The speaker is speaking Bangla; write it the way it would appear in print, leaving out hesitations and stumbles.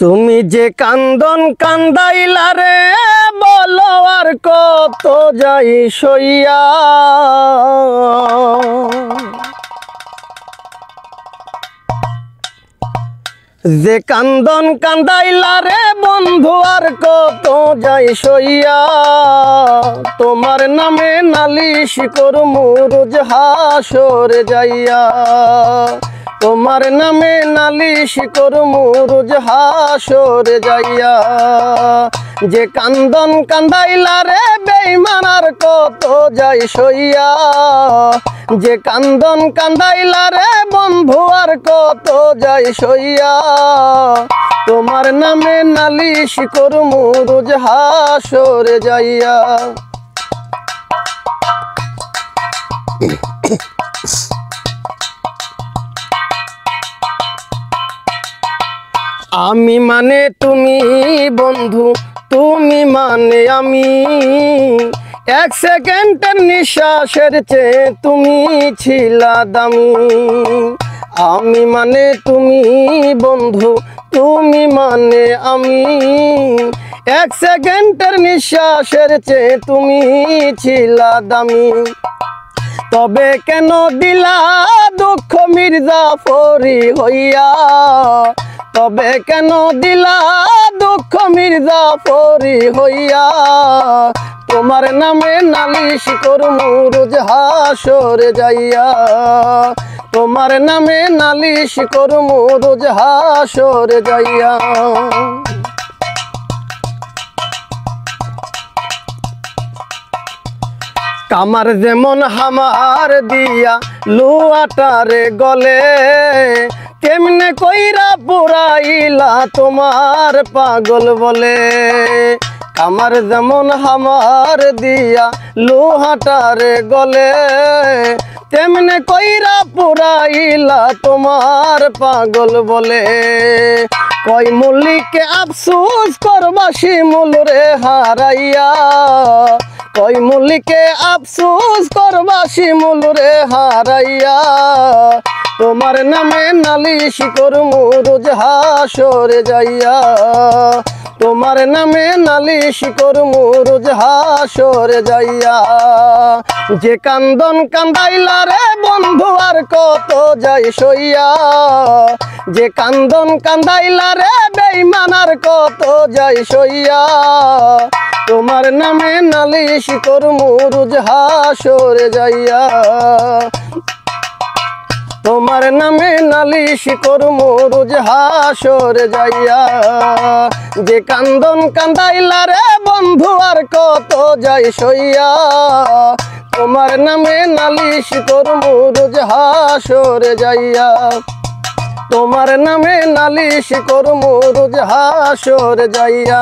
তুমি যে কান্দন কান্দাইলা রে বলো আর কত যাই সইয়া। যে কান্দন কান্দাইলা রে বন্ধু আর কত যাই সইয়া। তোমার নামে নালিশ করমু রোজ হাসরে যাইয়া। তোমার নামে নালিশ করমু রোজ হাসরে যাইয়া। যে কান্দন কান্দাইলা রে বেঈমান আর কত যাই সইয়া। যে কান্দন কান্দাইলা রে বন্ধু আর কত যাই সইয়া। তোমার নামে নালিশ করমু রোজ হাসরে যাইয়া। আমি মানে তুমি বন্ধু, তুমি মানে আমি। এক সেকেন্ডের নিঃশ্বাসের চেয়ে তুমি ছিলা দামি। আমি মানে তুমি বন্ধু, তুমি মানে আমি। এক সেকেন্ডের নিঃশ্বাসের চেয়ে তুমি ছিলা দামি। তবে কেন দিলা দুঃখ মির্জাফরি হইয়া। তবে কেন দিলা দুঃখ মির্জাফরি হইয়া। তোমার নামে নালিশ করমু রোজ হাসরে যাইয়া। তোমার নামে নালিশ করমু রোজ হাসরে যাইয়া। কামার যেমন হামার দিয়া লুয়াটারে গলে। কেমনে কইরা পুরাইলা তোমার পাগল বলে। কামার যেমন হামার দিয়া লোহাটারে গলে। তেমনে কইরা পুরাইলা তোমার পাগল বলে। কই মল্লিকে আফসোস করবা শিমুল রে হারাইয়া। কই মল্লিকে আফসোস করবা শিমুল রে হারাইয়া। তোমার নামে নালিশ করমু রোজ হাসরে যাইয়া। তোমার নামে নালিশ করমু রোজ হাসরে যাইয়া। যে কান্দন কান্দাইলা রে বন্ধু আর কত যাই সইয়া। যে কান্দন কান্দাইলা রে বেঈমান আর কত যাই সইয়া। তোমার নামে নালিশ করমু রোজ হাসরে যাইয়া। তোমার নামে নালিশ করমু রোজ হাসরে যাইয়া। যে কান্দন কান্দাইলা রে বন্ধু আর কত যাই সইয়া। তোমার নামে নালিশ করমু রোজ হাসরে যাইয়া। তোমার নামে নালিশ করমু রোজ হাসরে যাইয়া।